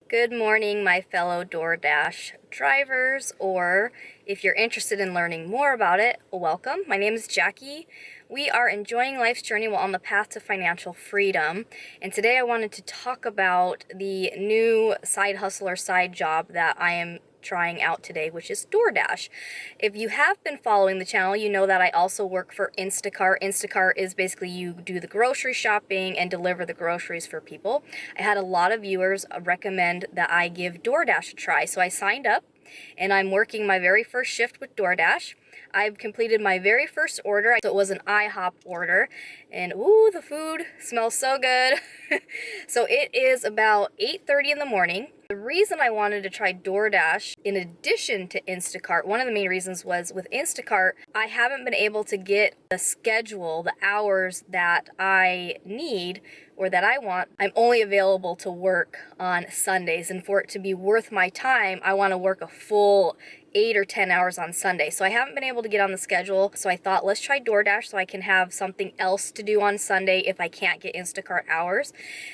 Good morning, my fellow DoorDash drivers, or if you're interested in learning more about it, welcome. My name is Jackie. We are enjoying life's journey while on the path to financial freedom, and today I wanted to talk about the new side hustle or side job that I am trying out today, which is DoorDash. If you have been following the channel, you know that I also work for Instacart. Instacart is basically you do the grocery shopping and deliver the groceries for people. I had a lot of viewers recommend that I give DoorDash a try, so I signed up and I'm working my very first shift with DoorDash. I've completed my very first order, so it was an IHOP order, and ooh, the food smells so good. So it is about 8:30 in the morning. The reason I wanted to try DoorDash in addition to Instacart, one of the main reasons was with Instacart, I haven't been able to get the schedule, the hours that I need or that I want. I'm only available to work on Sundays, and for it to be worth my time, I want to work a full 8 or 10 hours on Sunday. So I haven't been able to get on the schedule. So I thought, let's try DoorDash so I can have something else to do on Sunday if I can't get Instacart hours.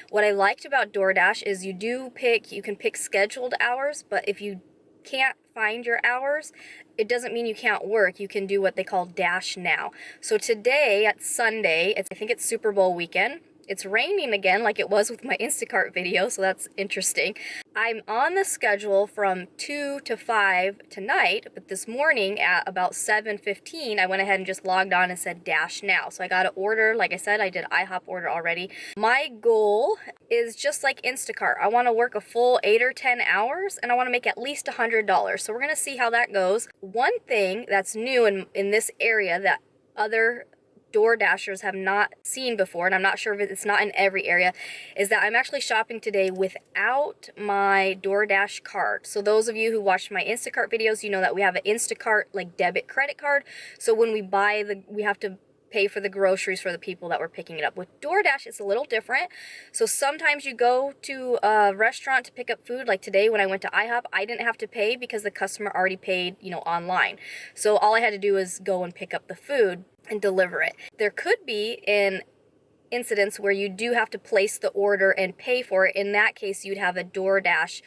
What I liked about DoorDash is you can pick scheduled hours, but if you can't find your hours, it doesn't mean you can't work. You can do what they call Dash Now. So today at Sunday, I think it's Super Bowl weekend. It's raining again like it was with my Instacart video, so that's interesting. I'm on the schedule from 2 to 5 tonight, but this morning at about 7:15, I went ahead and just logged on and said Dash Now. So I got an order. Like I said, I did IHOP order already. My goal is just like Instacart. I want to work a full 8 or 10 hours, and I want to make at least $100. So we're going to see how that goes. One thing that's new in this area that other DoorDashers have not seen before, and I'm not sure if it's not in every area, is that I'm actually shopping today without my DoorDash card. So those of you who watched my Instacart videos, you know that we have an Instacart like debit credit card. So when we buy we have to pay for the groceries for the people that were picking it up. With DoorDash, it's a little different. So sometimes you go to a restaurant to pick up food. Like today when I went to IHOP, I didn't have to pay because the customer already paid, online. So all I had to do was go and pick up the food and deliver it. There could be an incidents where you do have to place the order and pay for it. In that case, you'd have a DoorDash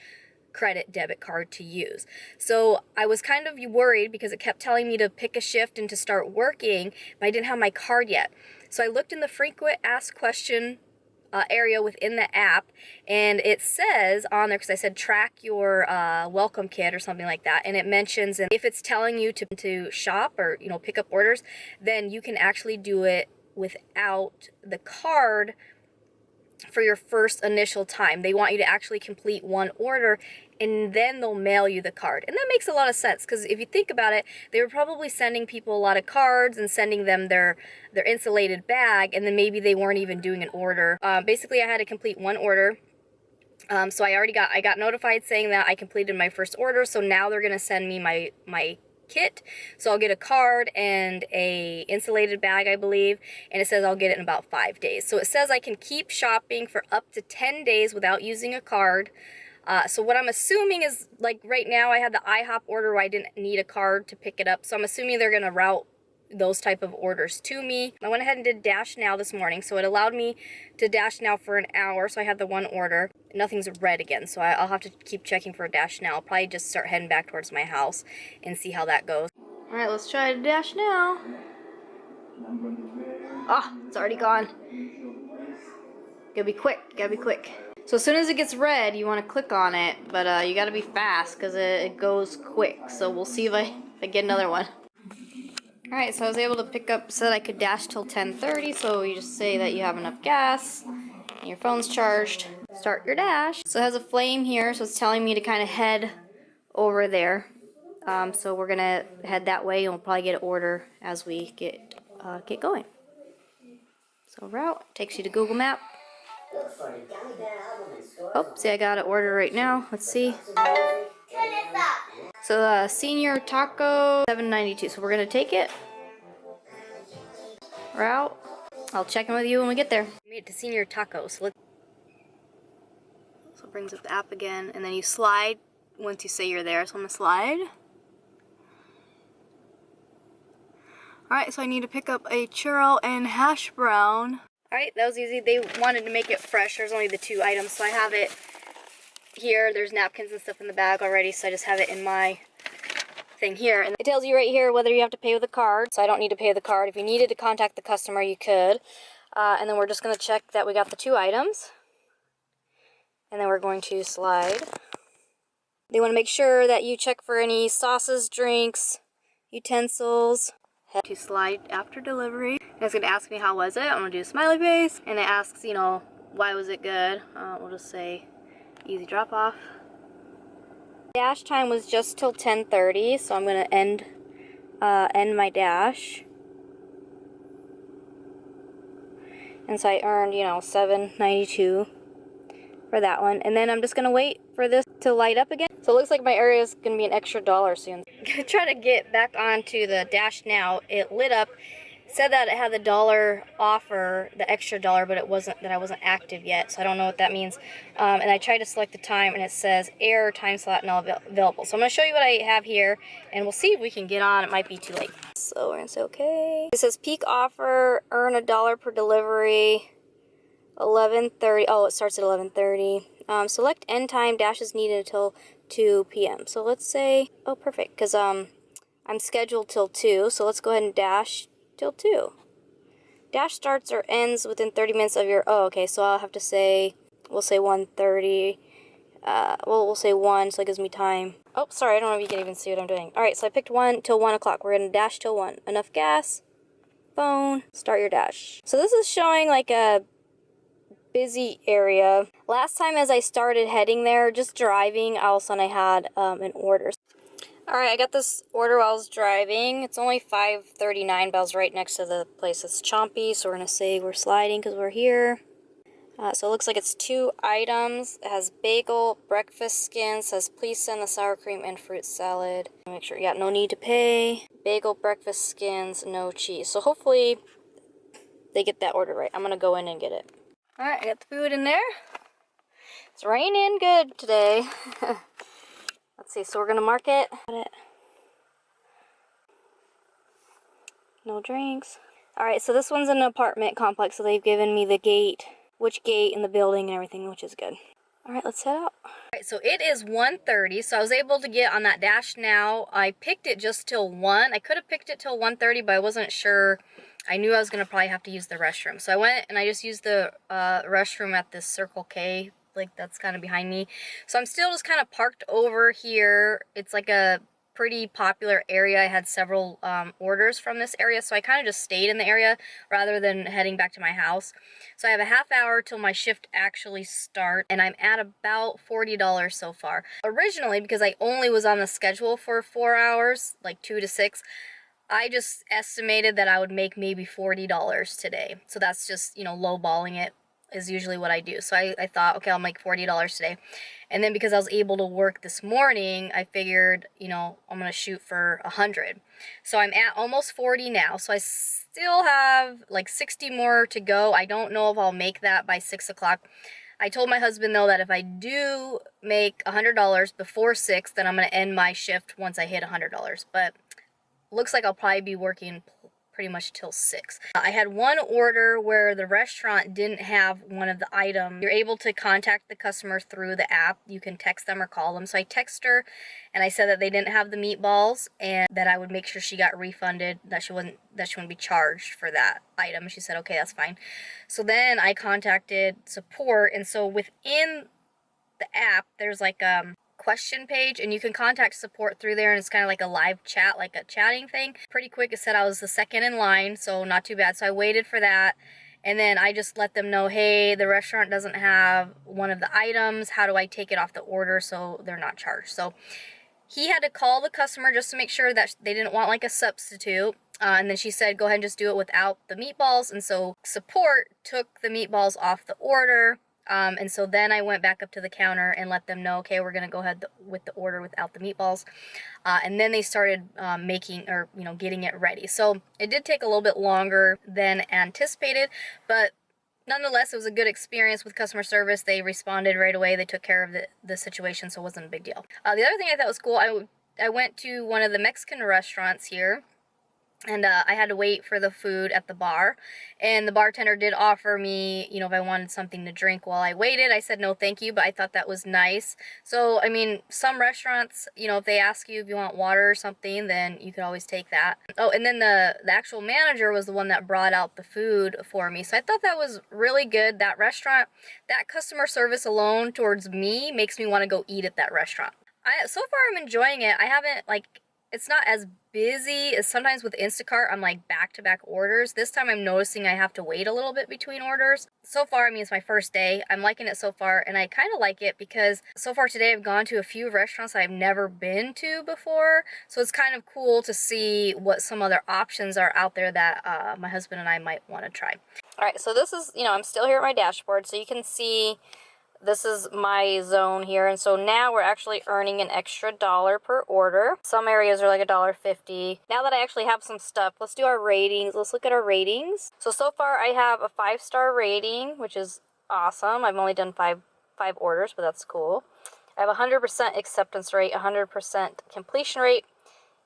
credit debit card to use. So I was kind of worried because it kept telling me to pick a shift and to start working, but I didn't have my card yet. So I looked in the frequent asked question area within the app, and it says on there, because I said track your welcome kit or something like that, and it mentions, and if it's telling you to shop or pick up orders, then you can actually do it without the card for your first initial time. They want you to actually complete one order, and then they'll mail you the card. And that makes a lot of sense, because if you think about it, they were probably sending people a lot of cards and sending them their insulated bag, and then maybe they weren't even doing an order. Basically, I had to complete one order. So I got notified saying that I completed my first order, so now they're going to send me my kit. So I'll get a card and a insulated bag, I believe, and it says I'll get it in about 5 days. So it says I can keep shopping for up to 10 days without using a card. So what I'm assuming is, like right now I had the IHOP order where I didn't need a card to pick it up, so I'm assuming they're going to route those type of orders to me. I went ahead and did Dash Now this morning, so it allowed me to Dash Now for an hour, so I had the one order. Nothing's red again, so I'll have to keep checking for a Dash Now. I'll probably just start heading back towards my house and see how that goes. Alright, let's try to Dash Now. Oh, it's already gone. Gotta be quick. So as soon as it gets red, you want to click on it, but you gotta be fast because it goes quick. So we'll see if I get another one. Alright, so I was able to pick up, said I could dash till 10:30, so you just say that you have enough gas, and your phone's charged, start your dash. So it has a flame here, so it's telling me to kind of head over there. So we're gonna head that way, and we'll probably get an order as we get going. So route takes you to Google Map. Oh, see, I got an order right now. Let's see. So senior taco, $7.92. So we're gonna take it. Route. I'll check in with you when we get there. We made it to senior tacos. So it brings up the app again, and then you slide once you say you're there. So I'm gonna slide. Alright, so I need to pick up a churro and hash brown. Alright, that was easy. They wanted to make it fresh. There's only the 2 items, so I have it here. There's napkins and stuff in the bag already, so I just have it in my thing here. And it tells you right here whether you have to pay with a card, so I don't need to pay with the card. If you needed to contact the customer, you could. And then we're just going to check that we got the 2 items. And then we're going to slide. They want to make sure that you check for any sauces, drinks, utensils. Head to slide after delivery. And it's going to ask me how was it. I'm going to do a smiley face. And it asks, you know, why was it good? We'll just say easy drop off. Dash time was just till 10:30, so I'm going to end my dash. And so I earned, you know, $7.92 for that one. And then I'm just going to wait for this to light up again. So it looks like my area is going to be an extra $1 soon. Try to get back onto the dash now. It lit up. It said that it had the $1 offer, the extra $1, but it wasn't, that I wasn't active yet. So I don't know what that means. And I tried to select the time, and it says error, time slot not available. So I'm going to show you what I have here, and we'll see if we can get on. It might be too late. So we're going to say okay. It says peak offer, earn $1 per delivery. 11:30. Oh, it starts at 11:30. Select end time. Dash is needed until 2 p.m. So let's say, oh, perfect, because I'm scheduled till 2. So let's go ahead and dash till 2. Dash starts or ends within 30 minutes of your. Oh, okay. So I'll have to say, we'll say 1:30. We'll say 1, so it gives me time. Oh, sorry. I don't know if you can even see what I'm doing. All right. So I picked 1 till 1 o'clock. We're gonna dash till 1. Enough gas. Phone. Start your dash. So this is showing like a busy area. Last time as I started heading there, just driving, all of a sudden I had an order. Alright, I got this order while I was driving. It's only $5.39, but I was right next to the place that's chompy, so we're going to say we're sliding because we're here. So it looks like it's 2 items. It has bagel, breakfast skins, says please send the sour cream and fruit salad. Make sure you got no need to pay. Bagel, breakfast skins, no cheese. So hopefully they get that order right. I'm going to go in and get it. Alright, I got the food in there. It's raining good today. Let's see, so we're going to mark it. No drinks. Alright, so this one's an apartment complex, so they've given me the gate, which gate in the building and everything, which is good. Alright, let's head out. Alright, so it is 1:30, so I was able to get on that dash now. I picked it just till 1. I could have picked it till 1:30, but I wasn't sure. I knew I was going to probably have to use the restroom. So I went and I just used the restroom at this Circle K, like that's kind of behind me. So I'm still just kind of parked over here. It's like a pretty popular area. I had several orders from this area, so I kind of just stayed in the area rather than heading back to my house. So I have a half hour till my shift actually starts, and I'm at about $40 so far. Originally, because I only was on the schedule for 4 hours, like 2 to 6, I just estimated that I would make maybe $40 today. So that's just, you know, lowballing it is usually what I do. So I thought, okay, I'll make $40 today. And then because I was able to work this morning, I figured, you know, I'm going to shoot for 100. So I'm at almost 40 now. So I still have like 60 more to go. I don't know if I'll make that by 6 o'clock. I told my husband, though, that if I do make $100 before 6, then I'm going to end my shift once I hit $100. But looks like I'll probably be working pretty much till 6. I had one order where the restaurant didn't have one of the items. You're able to contact the customer through the app. You can text them or call them. So I texted her and I said that they didn't have the meatballs and that I would make sure she got refunded, that she wouldn't be charged for that item. She said, okay, that's fine. So then I contacted support, and so within the app there's like question page, and you can contact support through there, and it's kind of like a live chat, like a chatting thing. Pretty quick. It said I was the second in line, so not too bad. So I waited for that, and then I just let them know, hey, the restaurant doesn't have one of the items. How do I take it off the order so they're not charged? So he had to call the customer just to make sure that they didn't want like a substitute. And then she said, go ahead and just do it without the meatballs. And so support took the meatballs off the order. And so then I went back up to the counter and let them know, okay, we're going to go ahead with the order without the meatballs. And then they started making, or, you know, getting it ready. So it did take a little bit longer than anticipated, but nonetheless, it was a good experience with customer service. They responded right away. They took care of the situation, so it wasn't a big deal. The other thing I thought was cool, I went to one of the Mexican restaurants here. And I had to wait for the food at the bar, and the bartender did offer me, you know, if I wanted something to drink while I waited. I said no thank you, but I thought that was nice. So I mean, some restaurants, you know, if they ask you if you want water or something, then you could always take that. Oh, and then the actual manager was the one that brought out the food for me, so I thought that was really good. That restaurant, that customer service alone towards me makes me want to go eat at that restaurant. So far I'm enjoying it. I haven't, like, it's not as busy as sometimes with Instacart. I'm like back-to-back orders. This time I'm noticing I have to wait a little bit between orders. So far, I mean, it's my first day. I'm liking it so far, and I kind of like it because so far today I've gone to a few restaurants I've never been to before. So it's kind of cool to see what some other options are out there that my husband and I might want to try. All right, so this is, you know, I'm still here at my dashboard, so you can see this is my zone here, and so now we're actually earning an extra $1 per order. Some areas are like $1.50. Now that I actually have some stuff, let's do our ratings. Let's look at our ratings. So far I have a 5-star rating, which is awesome. I've only done five orders, but that's cool. I have 100% acceptance rate, 100% completion rate,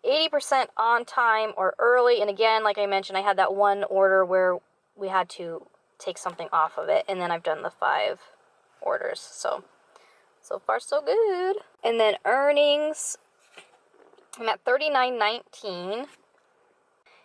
80% on time or early. And again, like I mentioned, I had that one order where we had to take something off of it, and then I've done the 5 orders. So far so good. And then earnings, I'm at $39.19,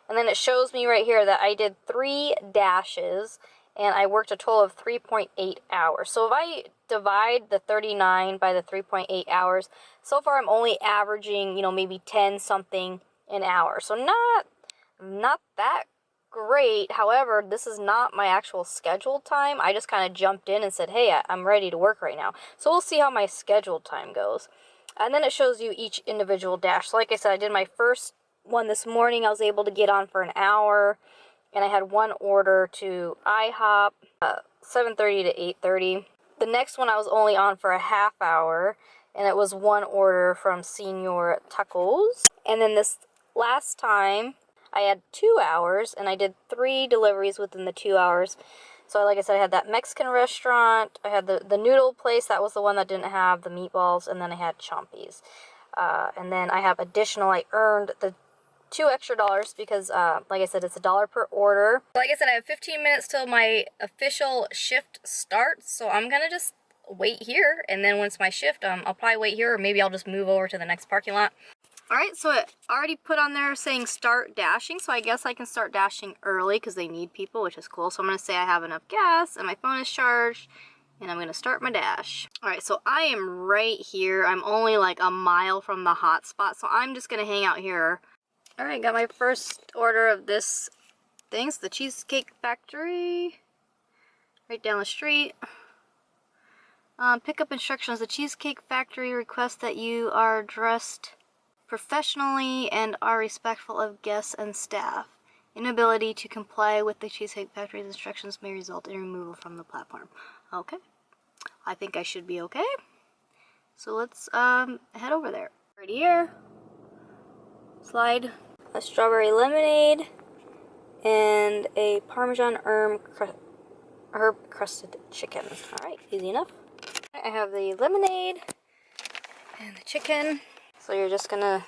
and then it shows me right here that I did 3 dashes and I worked a total of 3.8 hours. So if I divide the 39 by the 3.8 hours, so far I'm only averaging, you know, maybe 10 something an hour. So not that great. However, this is not my actual scheduled time. I just kind of jumped in and said, hey, I'm ready to work right now. So we'll see how my scheduled time goes. And then it shows you each individual dash. So like I said, I did my first one this morning. I was able to get on for an hour, and I had one order to IHOP, 7:30 to 8:30. The next one I was only on for a half hour, and it was one order from Señor Tacos. And then this last time I had 2 hours, and I did 3 deliveries within the 2 hours. So like I said, I had that Mexican restaurant, I had the noodle place, that was the one that didn't have the meatballs, and then I had Chompies. And then I have additional, I earned the 2 extra dollars because, like I said, it's $1 per order. Like I said, I have 15 minutes till my official shift starts, so I'm gonna just wait here, and then once my shift, I'll probably wait here, or maybe I'll just move over to the next parking lot. Alright, so it already put on there saying start dashing, so I guess I can start dashing early because they need people, which is cool. So I'm going to say I have enough gas and my phone is charged, and I'm going to start my dash. Alright, so I am right here. I'm only like a mile from the hot spot, so I'm just going to hang out here. Alright, got my first order of this thing. It's the Cheesecake Factory, right down the street. Pickup instructions. The Cheesecake Factory requests that you are dressed professionally and are respectful of guests and staff. Inability to comply with the Cheesecake Factory's instructions may result in removal from the platform. Okay, I think I should be okay. So let's head over there. Right here, slide a strawberry lemonade and a Parmesan herb crusted chicken. All right, easy enough. I have the lemonade and the chicken. So you're just gonna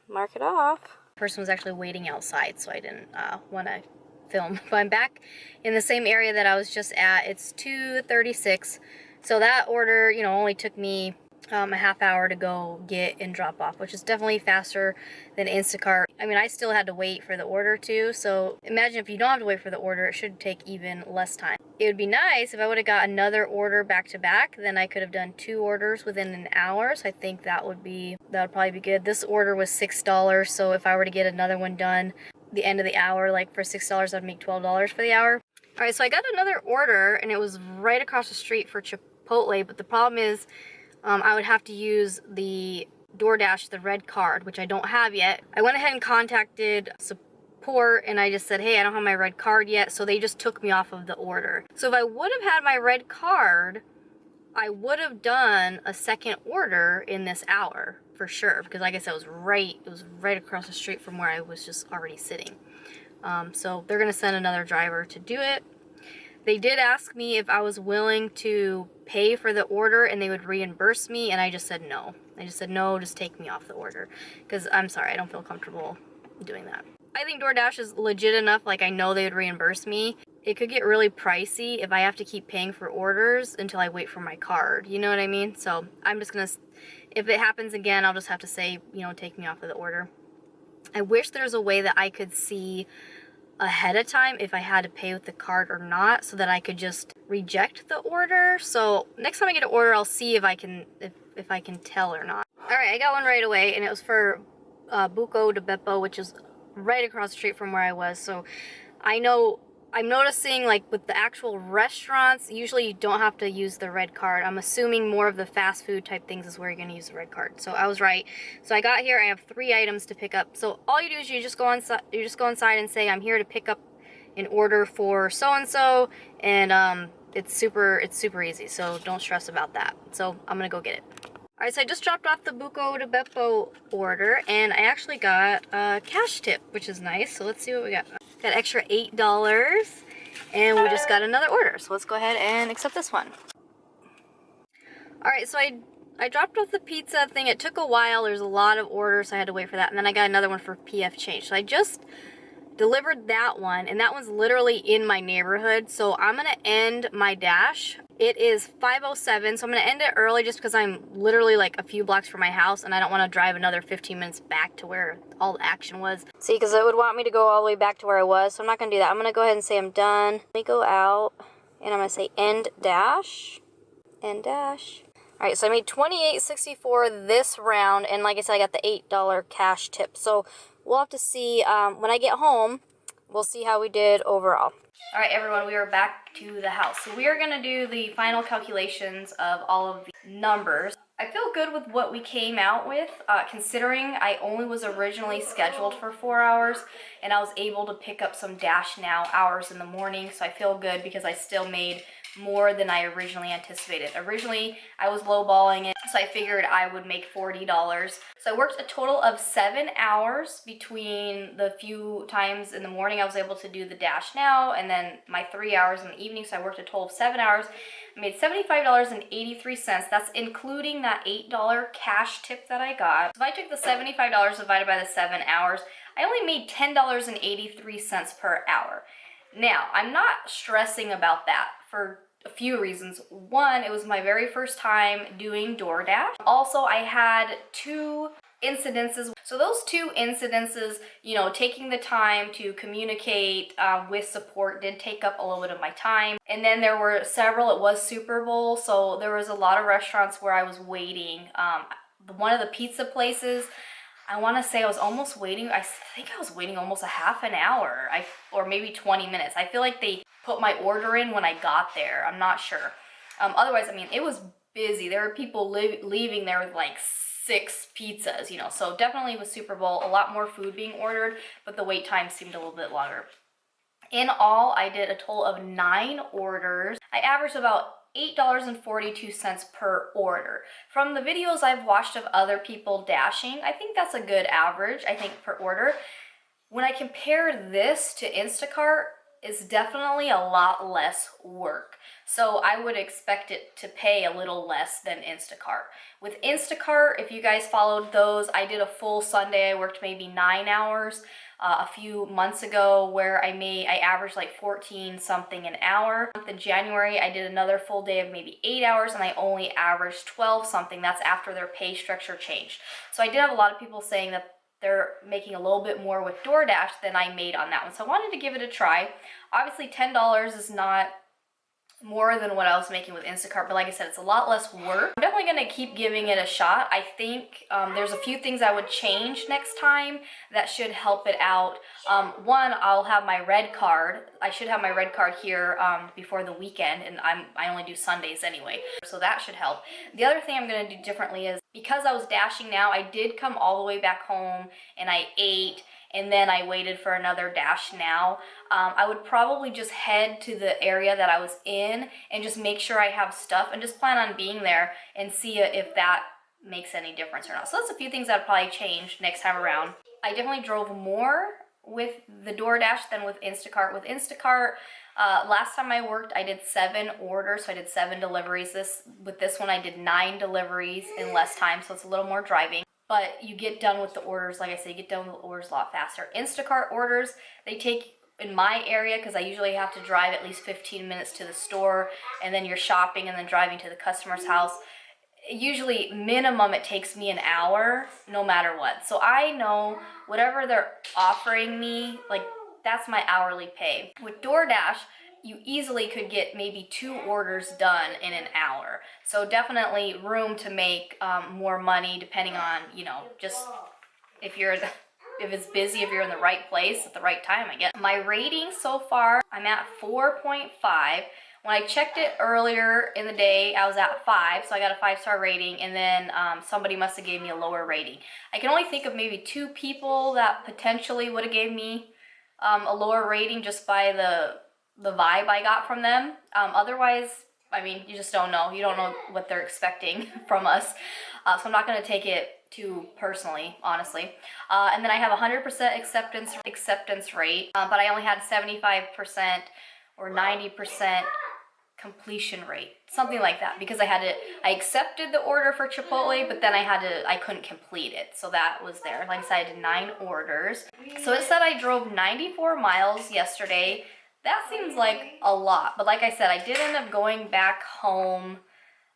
mark it off. The person was actually waiting outside, so I didn't want to film. But I'm back in the same area that I was just at. It's 2:36. So that order, you know, only took me a half hour to go get and drop off, which is definitely faster than Instacart. I mean, I still had to wait for the order too, so imagine if you don't have to wait for the order, it should take even less time. It would be nice if I would have got another order back to back, then I could have done 2 orders within an hour, so I think that would probably be good. This order was $6, so if I were to get another one done the end of the hour, like for $6, I'd make $12 for the hour. All right, so I got another order, and it was right across the street for Chipotle, but the problem is I would have to use the DoorDash, the red card, which I don't have yet. I went ahead and contacted support, and I just said, hey, I don't have my red card yet, so they just took me off of the order. So if I would have had my red card, I would have done a second order in this hour for sure, because like I said, it was right across the street from where I was just already sitting. So they're gonna send another driver to do it. They did ask me if I was willing to pay for the order and they would reimburse me, and I just said no. I just said no, just take me off the order, because I'm sorry, I don't feel comfortable doing that. I think DoorDash is legit enough, like I know they would reimburse me. It could get really pricey if I have to keep paying for orders until I wait for my card. You know what I mean? So I'm just gonna, if it happens again, I'll just have to say, you know, take me off of the order. I wish there's a way that I could see ahead of time if I had to pay with the card or not, so that I could just reject the order. So next time I get an order, I'll see if I can if I can tell or not. All right, I got one right away, and it was for Buco de Beppo, which is right across the street from where I was. So I know I'm noticing, like, with the actual restaurants, usually you don't have to use the red card. I'm assuming more of the fast food type things is where you're gonna use the red card. So I was right. So I got here, I have 3 items to pick up. So all you do is you just go inside and say, I'm here to pick up an order for so-and-so, and it's super easy, so don't stress about that. So I'm gonna go get it. All right, so I just dropped off the Buco de Beppo order, and I actually got a cash tip, which is nice. So let's see what we got. Got extra $8, and we just got another order. So let's go ahead and accept this one. All right, so I dropped off the pizza thing. It took a while. There's a lot of orders, so I had to wait for that. And then I got another one for PF change. So I just delivered that one, and that one's literally in my neighborhood. So I'm gonna end my dash. It is 5:07, so I'm gonna end it early just because I'm literally like a few blocks from my house, and I don't want to drive another 15 minutes back to where all the action was. See, because it would want me to go all the way back to where I was, so I'm not gonna do that. I'm gonna go ahead and say I'm done. Let me go out, and I'm gonna say end dash, end dash. All right, so I made $28.64 this round, and like I said, I got the $8 cash tip. So we'll have to see when I get home. We'll see how we did overall. All right, everyone, we are back to the house. So we are gonna do the final calculations of all of the numbers. I feel good with what we came out with, considering I only was originally scheduled for 4 hours, and I was able to pick up some Dash Now hours in the morning. So I feel good because I still made more than I originally anticipated. Originally, I was lowballing it, so I figured I would make $40. So I worked a total of 7 hours between the few times in the morning I was able to do the Dash Now, and then my 3 hours in the evening. So I worked a total of 7 hours. I made $75.83. That's including that $8 cash tip that I got. So if I took the $75 divided by the 7 hours, I only made $10.83 per hour. Now, I'm not stressing about that for a few reasons. One, it was my very first time doing DoorDash. Also, I had 2 incidences. So those 2 incidences, you know, taking the time to communicate with support did take up a little bit of my time. And then there were several, it was Super Bowl, so there was a lot of restaurants where I was waiting. One of the pizza places, I want to say I was almost waiting. I think I was waiting almost a half an hour, or maybe 20 minutes. I feel like they put my order in when I got there. I'm not sure. Otherwise, I mean, it was busy. There were people leaving there with like 6 pizzas, you know. So definitely with Super Bowl, a lot more food being ordered, but the wait time seemed a little bit longer. In all, I did a total of 9 orders. I averaged about $8.42 per order. From the videos I've watched of other people dashing, I think that's a good average, I think, per order. When I compare this to Instacart, it's definitely a lot less work. So I would expect it to pay a little less than Instacart. With Instacart, if you guys followed those, I did a full Sunday. I worked maybe 9 hours. A few months ago where I averaged like 14 something an hour. In January, I did another full day of maybe 8 hours, and I only averaged 12 something. That's after their pay structure changed. So I did have a lot of people saying that they're making a little bit more with DoorDash than I made on that one. So I wanted to give it a try. Obviously, $10 is not more than what I was making with Instacart, but like I said, it's a lot less work. I'm definitely gonna keep giving it a shot. I think there's a few things I would change next time that should help it out. One, I'll have my red card. I should have my red card here before the weekend, and I only do Sundays anyway, so that should help. The other thing I'm gonna do differently is, because I was dashing now, I did come all the way back home and I ate, and then I waited for another Dash Now. I would probably just head to the area that I was in and just make sure I have stuff and just plan on being there and see if that makes any difference or not. So that's a few things I'd probably change next time around. I definitely drove more with the DoorDash than with Instacart. With Instacart, last time I worked, I did 7 orders, so I did 7 deliveries. With this one, I did 9 deliveries in less time, so it's a little more driving. but you get done with the orders, like I said, you get done with the orders a lot faster. Instacart orders, they take, in my area, because I usually have to drive at least 15 minutes to the store, and then you're shopping and then driving to the customer's house. Usually minimum it takes me an hour no matter what. So I know whatever they're offering me, like that's my hourly pay. With DoorDash, you easily could get maybe 2 orders done in an hour. So definitely room to make more money depending on, just if it's busy, if you're in the right place at the right time, I guess. My rating so far, I'm at 4.5. When I checked it earlier in the day, I was at 5, so I got a 5-star rating, and then somebody must have gave me a lower rating. I can only think of maybe 2 people that potentially would have gave me a lower rating just by the vibe I got from them. Otherwise, I mean, you just don't know. You don't know what they're expecting from us. So I'm not going to take it too personally, honestly. And then I have 100% acceptance rate, but I only had 75% or 90% completion rate, something like that, because I accepted the order for Chipotle, but then I couldn't complete it, so that was there. Like I said, I did 9 orders. So it said I drove 94 miles yesterday. That seems like a lot, but like I said, I did end up going back home,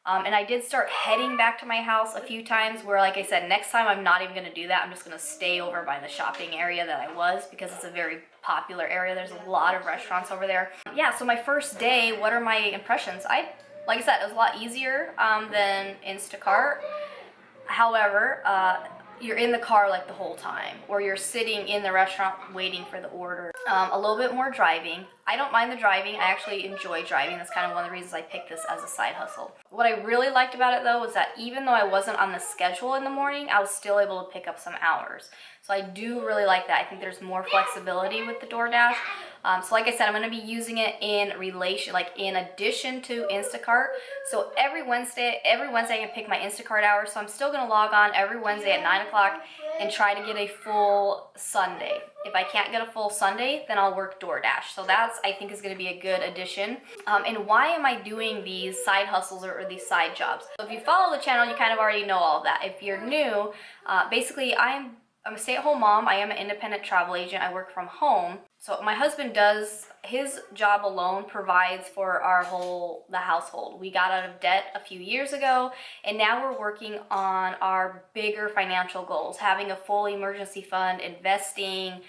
and I did start heading back to my house a few times where, like I said, next time I'm not even going to do that. I'm just going to stay over by the shopping area that I was, because it's a very popular area. There's a lot of restaurants over there. Yeah, so my first day, what are my impressions? Like I said, it was a lot easier than Instacart. However, you're in the car like the whole time, or you're sitting in the restaurant waiting for the order. A little bit more driving. I don't mind the driving. I actually enjoy driving. That's kind of one of the reasons I picked this as a side hustle. What I really liked about it though was that even though I wasn't on the schedule in the morning, I was still able to pick up some hours. So I do really like that. I think there's more flexibility with the DoorDash. So like I said, I'm going to be using it in addition to Instacart. So every Wednesday I can pick my Instacart hours. So I'm still going to log on every Wednesday at 9 o'clock and try to get a full Sunday. If I can't get a full Sunday, then I'll work DoorDash. So that's, I think, is going to be a good addition. And why am I doing these side hustles or these side jobs? So if you follow the channel, you kind of already know all of that. If you're new, basically I'm a stay-at-home mom. I am an independent travel agent. I work from home. So my husband his job alone provides for the household. We got out of debt a few years ago, and now we're working on our bigger financial goals, having a full emergency fund, investing,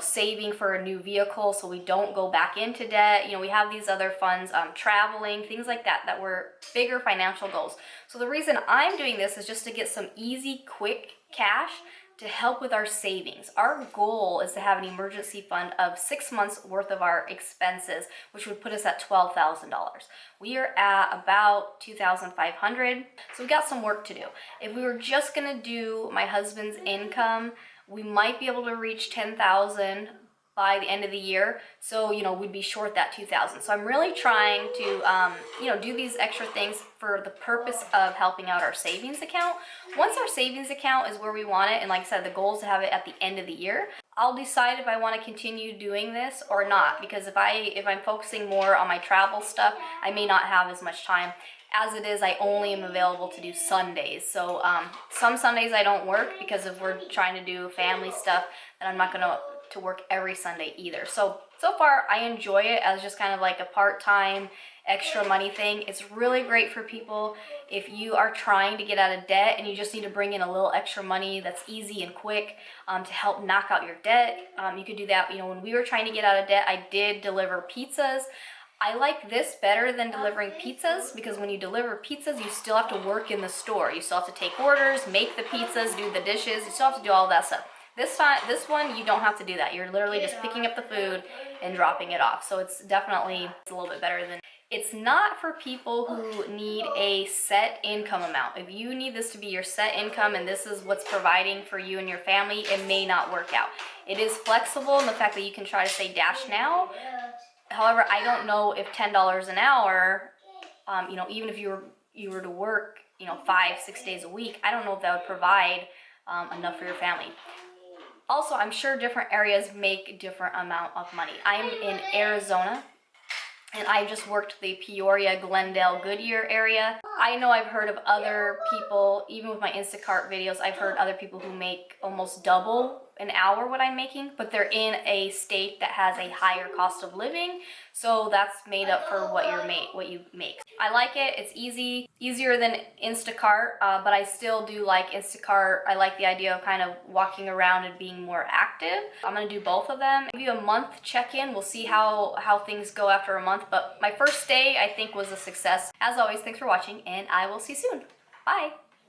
saving for a new vehicle so we don't go back into debt. We have these other funds, traveling, things like that were bigger financial goals. So the reason I'm doing this is just to get some easy, quick cash to help with our savings. Our goal is to have an emergency fund of 6 months worth of our expenses, which would put us at $12,000. We are at about $2,500, so we got some work to do. If we were just gonna do my husband's income, we might be able to reach $10,000 by the end of the year. So, we'd be short that $2,000. So I'm really trying to, do these extra things for the purpose of helping out our savings account. Once our savings account is where we want it, and like I said, the goal is to have it at the end of the year, I'll decide if I want to continue doing this or not. Because if I'm focusing more on my travel stuff, I may not have as much time. As it is, I only am available to do Sundays. So some Sundays I don't work because if we're trying to do family stuff, then I'm not going to work every Sunday either. So far I enjoy it as just kind of like a part-time extra money thing. It's really great for people if you are trying to get out of debt and you just need to bring in a little extra money that's easy and quick to help knock out your debt. You could do that. When we were trying to get out of debt, I did deliver pizzas. I like this better than delivering pizzas because when you deliver pizzas, you still have to work in the store. You still have to take orders, make the pizzas, do the dishes. You still have to do all that stuff. This one, you don't have to do that. You're literally just picking up the food and dropping it off. So it's definitely a little bit better than. It's not for people who need a set income amount. If you need this to be your set income and this is what's providing for you and your family, it may not work out. It is flexible in the fact that you can try to say dash now. However, I don't know if $10 an hour, even if you were to work, 5-6 days a week, I don't know if that would provide enough for your family. Also, I'm sure different areas make different amount of money. I'm in Arizona, and I just worked the Peoria, Glendale, Goodyear area. I know I've heard of other people, even with my Instacart videos, I've heard other people who make almost double an hour what I'm making, but they're in a state that has a higher cost of living, so that's made up for what you make. I like it. It's easier than Instacart, but I still do like Instacart. I like the idea of kind of walking around and being more active. I'm gonna do both of them. Give you a month check-in. We'll see how things go after a month, but my first day I think was a success. As always, thanks for watching, and I will see you soon. Bye.